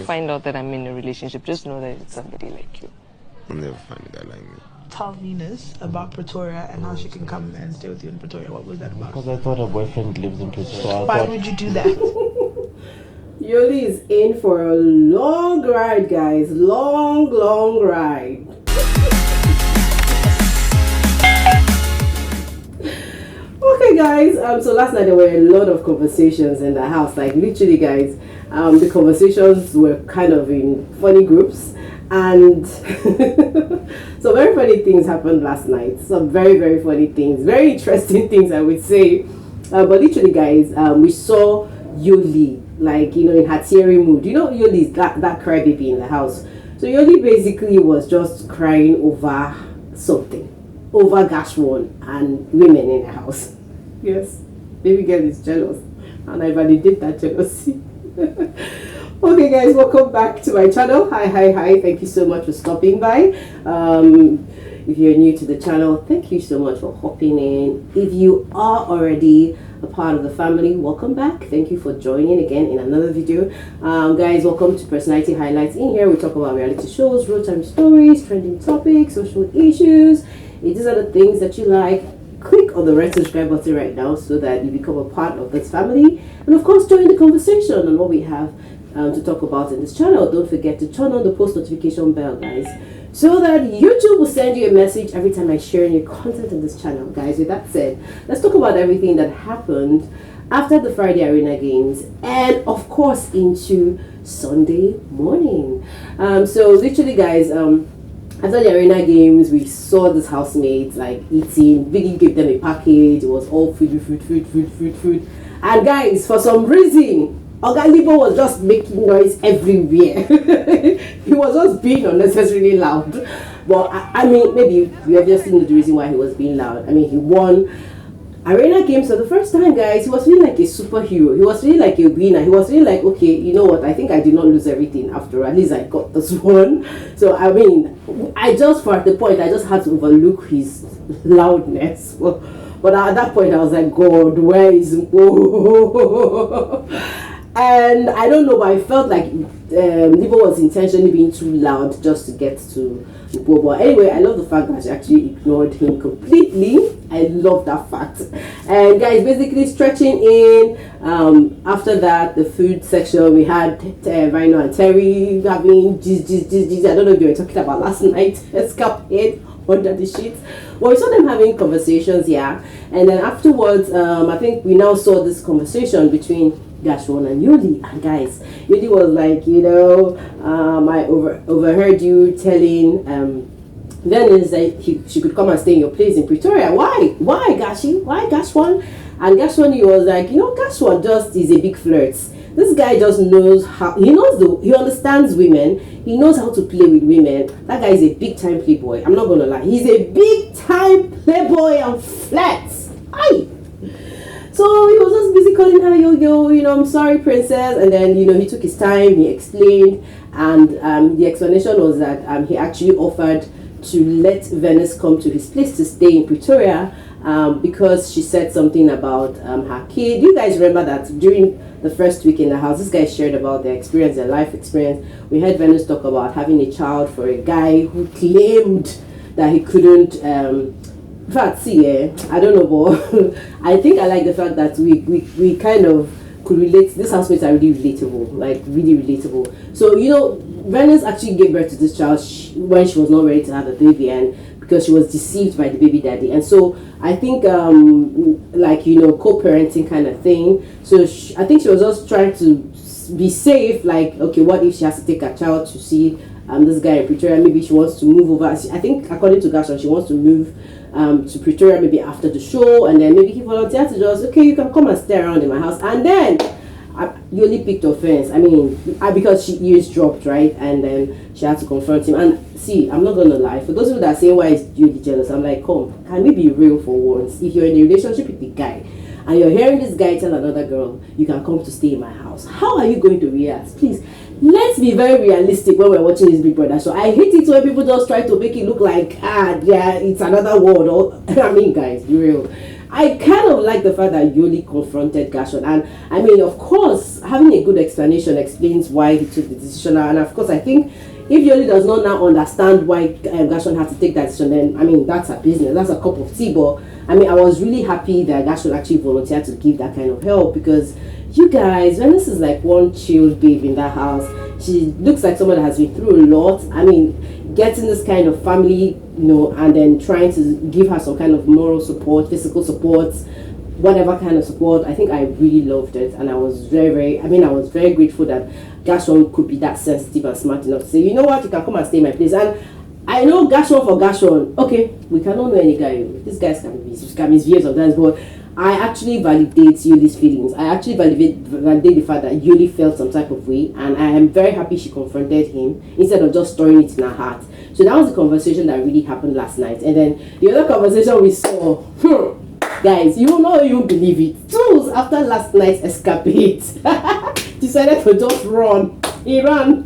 find out that I'm in a relationship, just know that it's somebody like you. I'll never find a guy like me. Tell Venus about Pretoria and how she can come and stay with you in Pretoria. What was that about? Because I thought her boyfriend lives in Pretoria. So Why would you do that? Yoli is in for a long ride, guys. Long ride. Okay, guys. So last night there were a lot of conversations in the house. Like literally, guys. The conversations were kind of in funny groups, and some very funny things happened last night. Some very funny things, very interesting things, I would say. But literally, guys, we saw Yoli, like, you know, in her teary mood. You know, Yoli is that crybaby in the house. So Yoli basically was just crying over something, over GASH1 and women in the house. Yes, baby girl is jealous, and I validate that jealousy. Okay, guys, welcome back to my channel. Hi. Thank you so much for stopping by. If you're new to the channel, thank you so much for hopping in. If you are already a part of the family, welcome back. Thank you for joining again in another video. Guys, welcome to Personality Highlights. In here we talk about reality shows, real-time stories, trending topics, social issues. If these are the things that you like, click on the red subscribe button right now so that you become a part of this family, and of course join the conversation on what we have to talk about in this channel. Don't forget to turn on the post notification bell, guys, so that YouTube will send you a message every time I share new content on this channel. Guys, with that said, let's talk about everything that happened after the Friday Arena Games, and of course into Sunday morning. So literally, guys, after the Arena Games, we saw this housemates like eating. Biggie gave them a package. It was all food. And guys, for some reason, Oga Libo was just making noise everywhere. He was just being unnecessarily loud. But I mean, maybe we obviously know the reason why he was being loud. I mean, he won Arena Games for the first time, guys. He was feeling like a superhero. He was feeling like a winner. He was feeling like, okay, you know what? I think I did not lose everything after all. At least I got this one. So I mean, I just had to overlook his loudness. But at that point, I was like, God, where is Mpo? And I don't know, but I felt like Libo was intentionally being too loud just to get to Mpo. But anyway, I love the fact that she actually ignored him completely. I love that fact. And guys, basically stretching in, after that, the food section, we had Rhino and Terry having jizz. I don't know if you were talking about last night. Escapade under the sheets. Well, we saw them having conversations, yeah. And then afterwards, I think we now saw this conversation between GASH1 and Yoli. And guys, Yoli was like, you know, I overheard you telling Dennis that she could come and stay in your place in Pretoria. Why Gashi? Why GASH1? And GASH1, he was like, you know, GASH1 just is a big flirt. This guy just knows how, he understands women. He knows how to play with women. That guy is a big time playboy. I'm not gonna lie. He's a big time playboy and flirts. Aye. So he was just busy calling her yo, you know, I'm sorry, princess. And then, you know, he took his time, he explained. And the explanation was that he actually offered to let Venus come to his place to stay in Pretoria because she said something about her kid. You guys remember that during the first week in the house, this guy shared about their experience, their life experience. We heard Venus talk about having a child for a guy who claimed that he couldn't. In fact, see, I don't know, but I think I like the fact that we kind of could relate. These housemates are really relatable, like really relatable. So, you know, Venus actually gave birth to this child when she was not ready to have a baby, and because she was deceived by the baby daddy. And so I think like, you know, co-parenting kind of thing. So I think she was just trying to be safe, like, okay, what if she has to take her child to see this guy in Pretoria? Maybe she wants to move over. I think according to GASH1, she wants to move to Pretoria maybe after the show, and then maybe he volunteered to just, okay, you can come and stay around in my house. And then Yoli picked offense. I mean, because she eavesdropped, right? And then she had to confront him. And see, I'm not gonna lie, for those people that say why is Yoli jealous, I'm like, come, can we be real for once? If you're in a relationship with the guy and you're hearing this guy tell another girl, you can come to stay in my house, how are you going to react? Please, let's be very realistic when we're watching this Big Brother show. I hate it when people just try to make it look like, yeah, it's another world. Or I mean, guys, be real. I kind of like the fact that Yoli confronted GASH1, and I mean, of course, having a good explanation explains why he took the decision. And of course, I think if Yoli does not now understand why GASH1 had to take that decision, then I mean, that's a business, that's a cup of tea. But I mean, I was really happy that GASH1 actually volunteered to give that kind of help, because you guys, Venice is like one chilled babe in that house. She looks like someone that has been through a lot. I mean, getting this kind of family, you know, and then trying to give her some kind of moral support, physical support, whatever kind of support. I think I really loved it, and I was I was very grateful that GASH1 could be that sensitive and smart enough to say, you know what, you can come and stay in my place. And I know GASH1 for GASH1, okay, we cannot know any guy. These guys can misbehave sometimes, but I actually validate Yoli's feelings. I actually validate the fact that Yoli felt some type of way, and I am very happy she confronted him instead of just storing it in her heart. So that was the conversation that really happened last night. And then the other conversation we saw, guys, you know, you won't believe it. Tools, after last night's escapade, decided to just run. He ran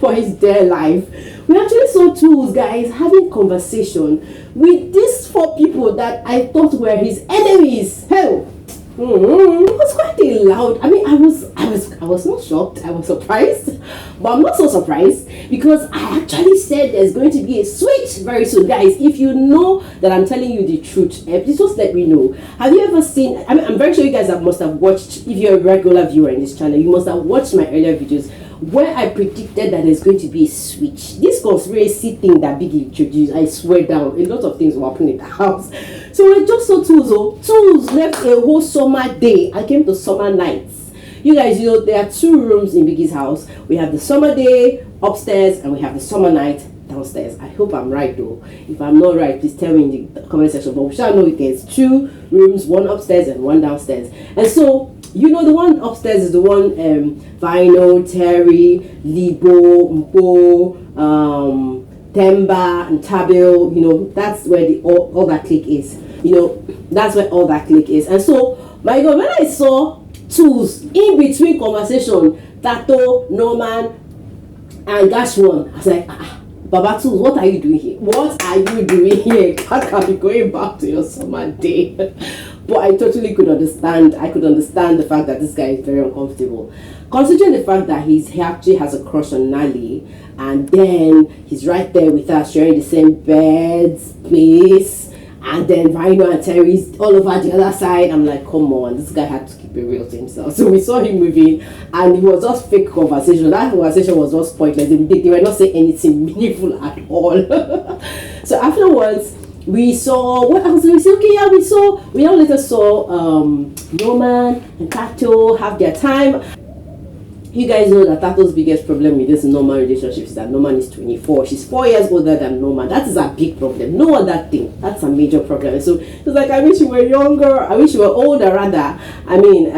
for his dear life. We actually saw Tools, guys, having conversation with these 4 people that I thought were his enemies. Hell, it was quite a loud. I mean, I was not shocked. I was surprised, but I'm not so surprised, because I actually said there's going to be a switch very soon, guys. If you know that I'm telling you the truth, please just let me know. Have you ever seen? I mean, I'm very sure you guys must have watched. If you're a regular viewer in this channel, you must have watched my earlier videos where I predicted that there's going to be a switch. This conspiracy thing that Biggie introduced, I swear down, a lot of things will happen in the house. So I just saw Tools. Tools left a whole summer day and came to summer nights. You guys, you know, there are 2 rooms in Biggie's house. We have the summer day upstairs, and we have the summer night downstairs. I hope I'm right though. If I'm not right, please tell me in the comment section. But we shall know there's 2 rooms, 1 upstairs and 1 downstairs. And so, you know, the one upstairs is the one Vino, Terry, Libo, Mpo, Temba, and Tabil. You know, that's where all that clique is. You know, that's where all that clique is. And so, my God, when I saw Tools in between conversation, Tato, Norman, and GASH1, I was like, Baba Tools, what are you doing here? What are you doing here? Can't be going back to your summer day. But I totally could understand. I could understand the fact that this guy is very uncomfortable, considering the fact that he actually has a crush on Nali, and then he's right there with us, sharing the same bed space, and then Rhino and Terry's all over the other side. I'm like, come on, this guy had to keep it real to himself. So we saw him moving, and it was just fake conversation. That conversation was just pointless. They were not saying anything meaningful at all. So afterwards, we saw, what else did we see? Okay, yeah, we now later saw Norman and Tato have their time. You guys know that Tato's biggest problem with this Norman relationship is that Norman is 24. She's 4 years older than Norman. That is a big problem. No other thing. That's a major problem. So it's like, I wish you were younger. I wish you were older, rather. I mean,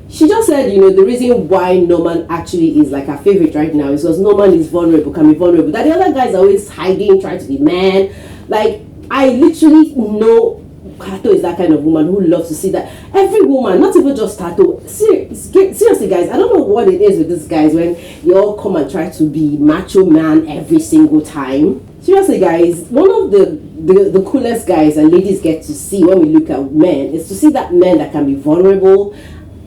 she just said, you know, the reason why Norman actually is like her favorite right now is because Norman is vulnerable, can be vulnerable. That the other guys are always hiding, trying to be man. Like, I literally know Tato is that kind of woman who loves to see that every woman, not even just Tato, seriously guys, I don't know what it is with these guys when they all come and try to be macho man every single time. Seriously guys, one of the coolest guys and ladies get to see when we look at men is to see that men that can be vulnerable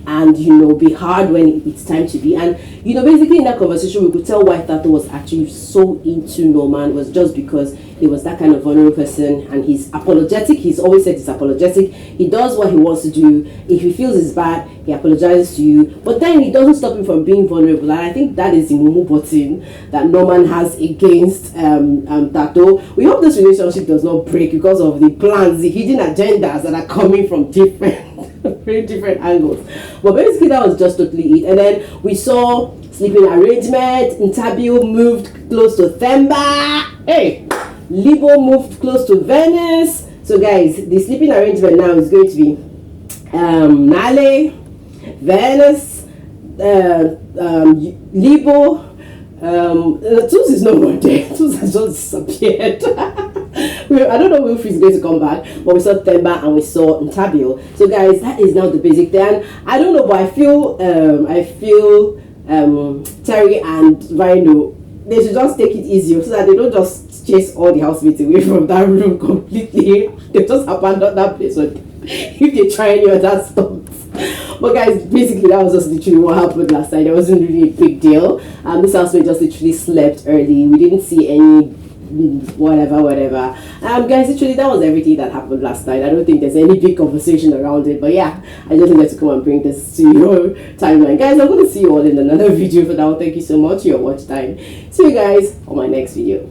and, you know, be hard when it's time to be. And, you know, basically in that conversation we could tell why Tato was actually so into Norman was just because he was that kind of vulnerable person, and he's apologetic. He's always said he's apologetic. He does what he wants to do. If he feels it's bad, he apologizes to you, but then he doesn't stop him from being vulnerable. And I think that is the mumu button that Norman has against Tato. We hope this relationship does not break because of the plans, the hidden agendas that are coming from very different angles. But basically that was just totally it. And then we saw sleeping arrangement. Ntabil moved close to Themba. Hey, Libo moved close to Venice. So guys, the sleeping arrangement now is going to be Nale, Venice, Libo. Tools is no more there. Tools has just disappeared. I don't know if he's going to come back, but we saw Themba and we saw Ntabil. So guys, that is now the basic thing. I don't know, but I feel Terry and Rhino, they should just take it easy so that they don't just chase all the housemates away from that room completely. They just abandon that place if they try any other stuff. But guys, basically that was just literally what happened last night. It wasn't really a big deal. This housemate just literally slept early. We didn't see any whatever. Guys, literally that was everything that happened last night. I don't think there's any big conversation around it, but yeah, I just wanted to come and bring this to your timeline. Guys, I'm going to see you all in another video. For now, thank you so much for your watch time. See you guys on my next video.